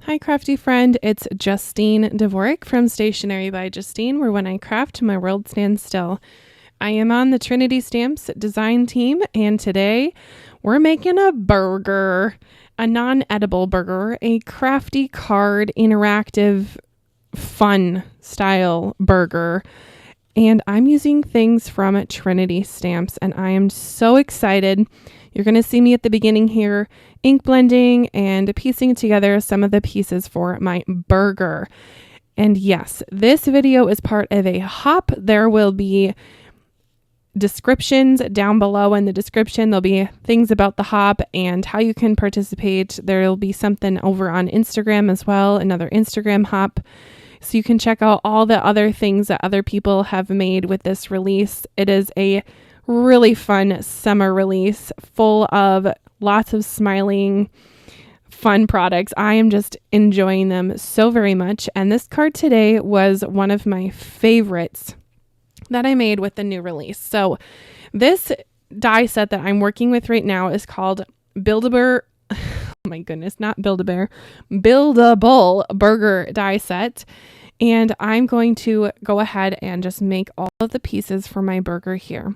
Hi, crafty friend. It's Justine Dvorak from Stationery by Justine, where when I craft, my world stands still. I am on the Trinity Stamps design team, and today we're making a burger, a non-edible burger, a crafty card, interactive, fun style burger. And I'm using things from Trinity Stamps, and I am so excited. You're going to see me at the beginning here, ink blending and piecing together some of the pieces for my burger. And yes, this video is part of a hop. There will be descriptions down below in the description. There'll be things about the hop and how you can participate. There'll be something over on Instagram as well, another Instagram hop. So you can check out all the other things that other people have made with this release. It is a really fun summer release full of lots of smiling, fun products. I am just enjoying them so very much. And this card today was one of my favorites that I made with the new release. So this die set that I'm working with right now is called Build-A-Bear. Oh my goodness, not Build-A-Bear. Build-A-Bull burger die set. And I'm going to go ahead and just make all of the pieces for my burger here.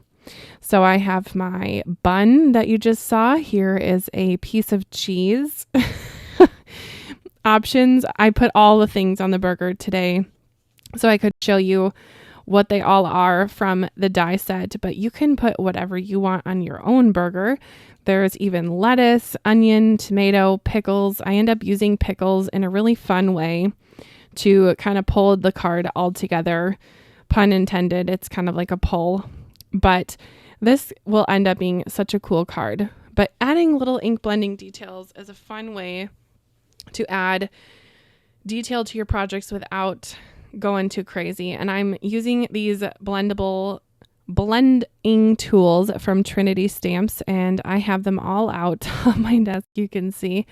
So I have my bun that you just saw. Here is a piece of cheese. Options. I put all the things on the burger today so I could show you what they all are from the die set, but you can put whatever you want on your own burger. There's even lettuce, onion, tomato, pickles. I end up using pickles in a really fun way to kind of pull the card all together. Pun intended. It's kind of like a pull. But this will end up being such a cool card. But adding little ink blending details is a fun way to add detail to your projects without going too crazy. And I'm using these blending tools from Trinity Stamps, and I have them all out on my desk, you can see.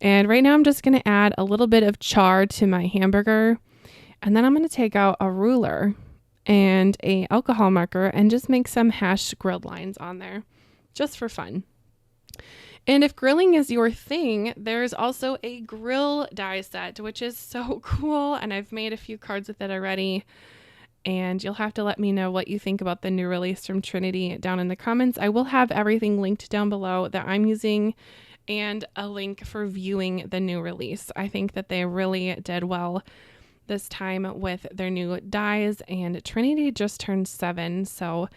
And right now I'm just going to add a little bit of char to my hamburger, and then I'm going to take out a ruler and a alcohol marker and just make some hashed grilled lines on there just for fun. And if grilling is your thing, there's also a grill die set, which is so cool. And I've made a few cards with it already. And you'll have to let me know what you think about the new release from Trinity down in the comments. I will have everything linked down below that I'm using and a link for viewing the new release. I think that they really did well this time with their new dies, and Trinity just turned 7, so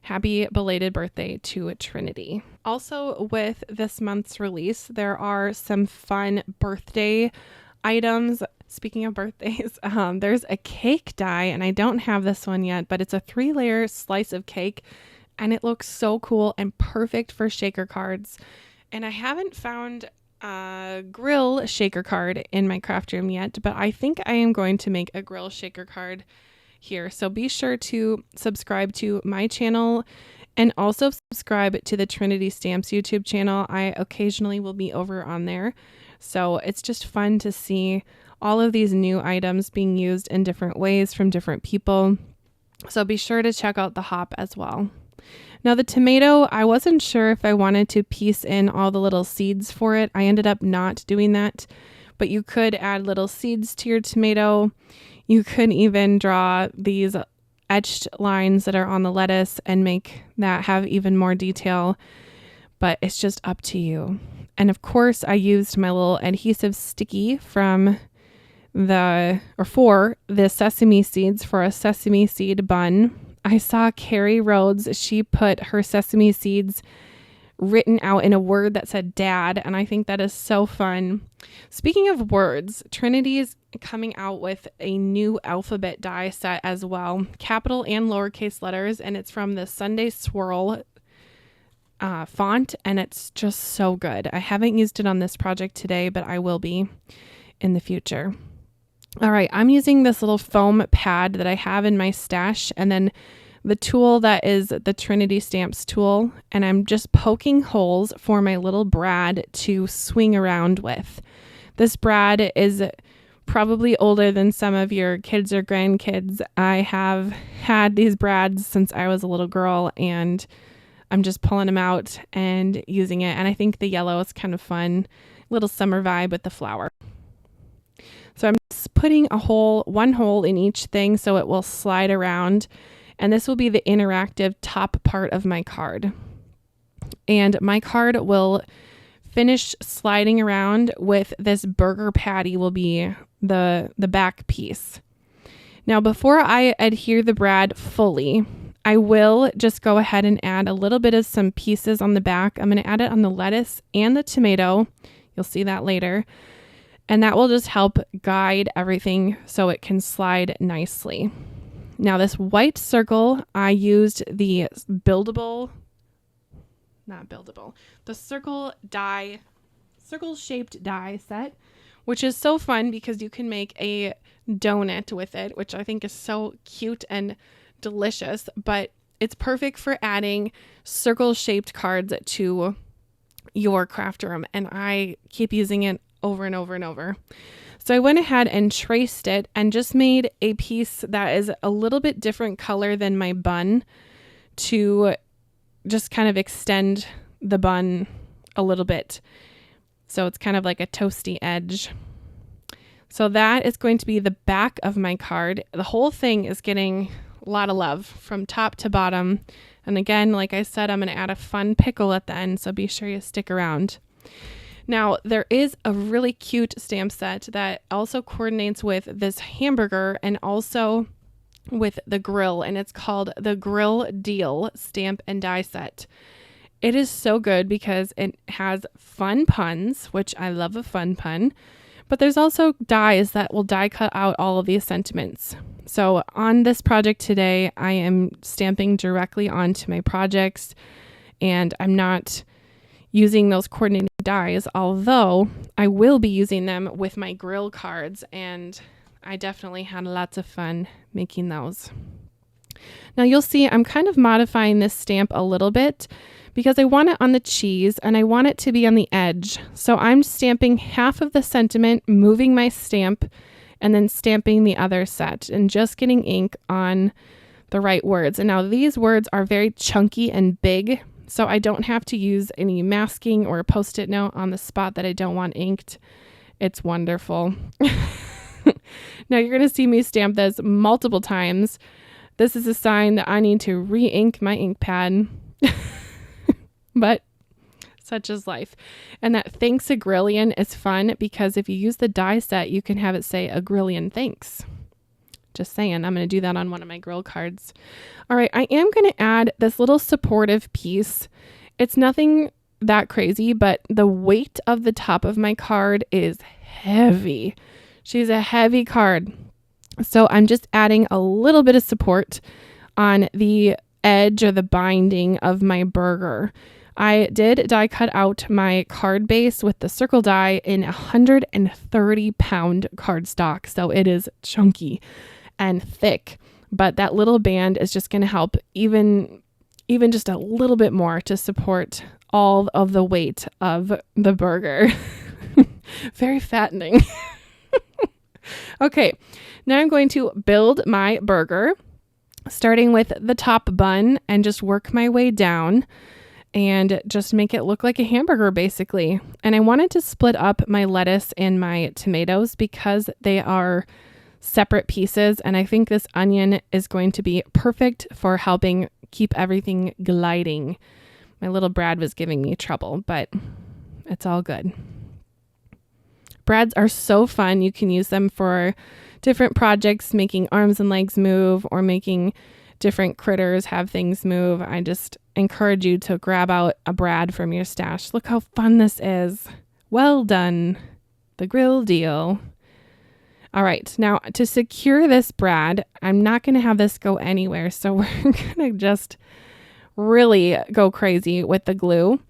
happy belated birthday to Trinity. Also with this month's release, there are some fun birthday items. Speaking of birthdays, there's a cake die, and I don't have this one yet, but it's a 3-layer slice of cake, and it looks so cool and perfect for shaker cards. And I haven't found a grill shaker card in my craft room yet, but I think I am going to make a grill shaker card here. So be sure to subscribe to my channel and also subscribe to the Trinity Stamps YouTube channel. I occasionally will be over on there. So it's just fun to see all of these new items being used in different ways from different people. So be sure to check out the hop as well. Now the tomato, I wasn't sure if I wanted to piece in all the little seeds for it. I ended up not doing that, but you could add little seeds to your tomato. You could even draw these etched lines that are on the lettuce and make that have even more detail, but it's just up to you. And of course I used my little adhesive sticky for the sesame seeds for a sesame seed bun. I saw Carrie Rhodes, she put her sesame seeds written out in a word that said dad, and I think that is so fun. Speaking of words, Trinity is coming out with a new alphabet die set as well, capital and lowercase letters, and it's from the Sunday Swirl font, and it's just so good. I haven't used it on this project today, but I will be in the future. All right, I'm using this little foam pad that I have in my stash, and then the tool that is the Trinity Stamps tool, and I'm just poking holes for my little brad to swing around with. This brad is probably older than some of your kids or grandkids. I have had these brads since I was a little girl, and I'm just pulling them out and using it. And I think the yellow is kind of fun, little summer vibe with the flower. So I'm just putting one hole in each thing so it will slide around. And this will be the interactive top part of my card. And my card will finish sliding around with this burger patty will be the back piece. Now, before I adhere the brad fully, I will just go ahead and add a little bit of some pieces on the back. I'm going to add it on the lettuce and the tomato. You'll see that later. And that will just help guide everything so it can slide nicely. Now, this white circle, I used the circle-shaped die set, which is so fun because you can make a donut with it, which I think is so cute and delicious, but it's perfect for adding circle-shaped cards to your craft room, and I keep using it over and over and over. So I went ahead and traced it and just made a piece that is a little bit different color than my bun to just kind of extend the bun a little bit. So it's kind of like a toasty edge. So that is going to be the back of my card. The whole thing is getting a lot of love from top to bottom. And again, like I said, I'm going to add a fun pickle at the end, so be sure you stick around. Now, there is a really cute stamp set that also coordinates with this hamburger and also with the grill, and it's called the Grill Deal Stamp and Die Set. It is so good because it has fun puns, which I love a fun pun, but there's also dies that will die cut out all of these sentiments. So on this project today, I am stamping directly onto my projects, and I'm not using those coordinating dies, although I will be using them with my grill cards, and I definitely had lots of fun making those. Now you'll see I'm kind of modifying this stamp a little bit because I want it on the cheese and I want it to be on the edge. So I'm stamping half of the sentiment, moving my stamp, and then stamping the other set and just getting ink on the right words. And now these words are very chunky and big, so I don't have to use any masking or a post-it note on the spot that I don't want inked. It's wonderful. Now you're going to see me stamp this multiple times. This is a sign that I need to re-ink my ink pad. But such is life. And that thanks a grillion is fun because if you use the die set, you can have it say a grillion thanks. Just saying, I'm going to do that on one of my grill cards. All right, I am going to add this little supportive piece. It's nothing that crazy, but the weight of the top of my card is heavy. She's a heavy card. So I'm just adding a little bit of support on the edge or the binding of my burger. I did die cut out my card base with the circle die in 130-pound cardstock. So it is chunky and thick, but that little band is just going to help even just a little bit more to support all of the weight of the burger. Very fattening. Okay, now I'm going to build my burger, starting with the top bun and just work my way down and just make it look like a hamburger basically. And I wanted to split up my lettuce and my tomatoes because they are separate pieces, and I think this onion is going to be perfect for helping keep everything gliding. My little brad was giving me trouble, but it's all good. Brads are so fun. You can use them for different projects, making arms and legs move or making different critters have things move. I just encourage you to grab out a brad from your stash. Look how fun this is. Well done. The Grill Deal. All right, now to secure this brad, I'm not going to have this go anywhere, so we're going to just really go crazy with the glue.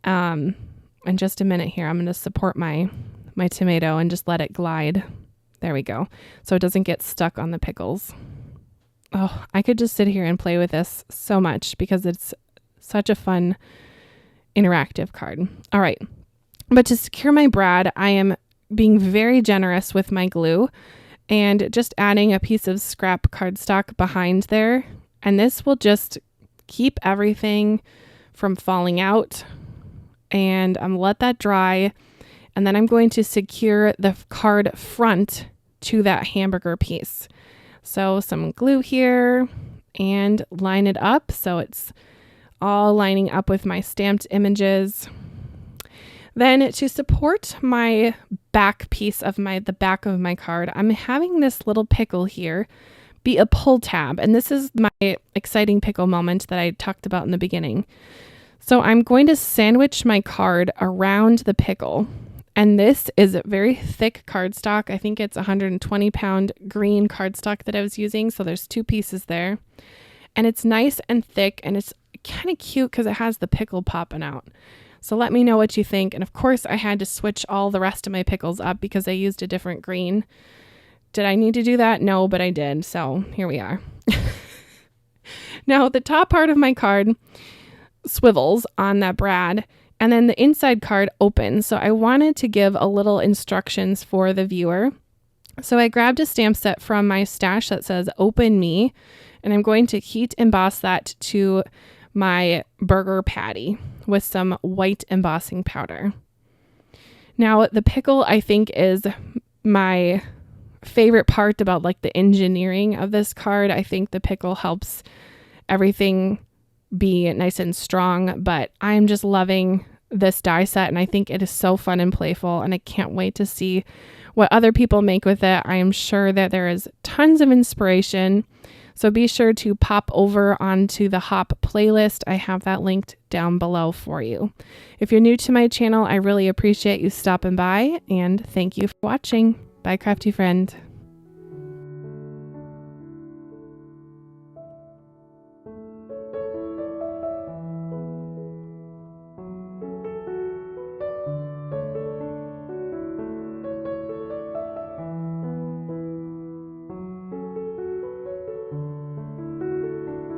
In just a minute here, I'm going to support my tomato and just let it glide. There we go. So it doesn't get stuck on the pickles. Oh, I could just sit here and play with this so much because it's such a fun interactive card. All right, but to secure my brad, I am being very generous with my glue and just adding a piece of scrap cardstock behind there. And this will just keep everything from falling out. And let that dry. And then I'm going to secure the card front to that hamburger piece. So some glue here and line it up so it's all lining up with my stamped images. Then to support my back piece of the back of my card, I'm having this little pickle here be a pull tab. And this is my exciting pickle moment that I talked about in the beginning. So I'm going to sandwich my card around the pickle. And this is a very thick cardstock. I think it's 120-pound green cardstock that I was using. So there's 2 pieces there. And it's nice and thick, and it's kind of cute because it has the pickle popping out. So let me know what you think. And of course, I had to switch all the rest of my pickles up because I used a different green. Did I need to do that? No, but I did. So here we are. Now, the top part of my card swivels on that brad, and then the inside card opens. So I wanted to give a little instructions for the viewer. So I grabbed a stamp set from my stash that says "Open Me," and I'm going to heat emboss that to my burger patty with some white embossing powder. Now, the pickle, I think, is my favorite part about like the engineering of this card. I think the pickle helps everything be nice and strong, but I'm just loving this die set, and I think it is so fun and playful, and I can't wait to see what other people make with it. I am sure that there is tons of inspiration. So be sure to pop over onto the Hop playlist. I have that linked down below for you. If you're new to my channel, I really appreciate you stopping by, and thank you for watching. Bye, crafty friend.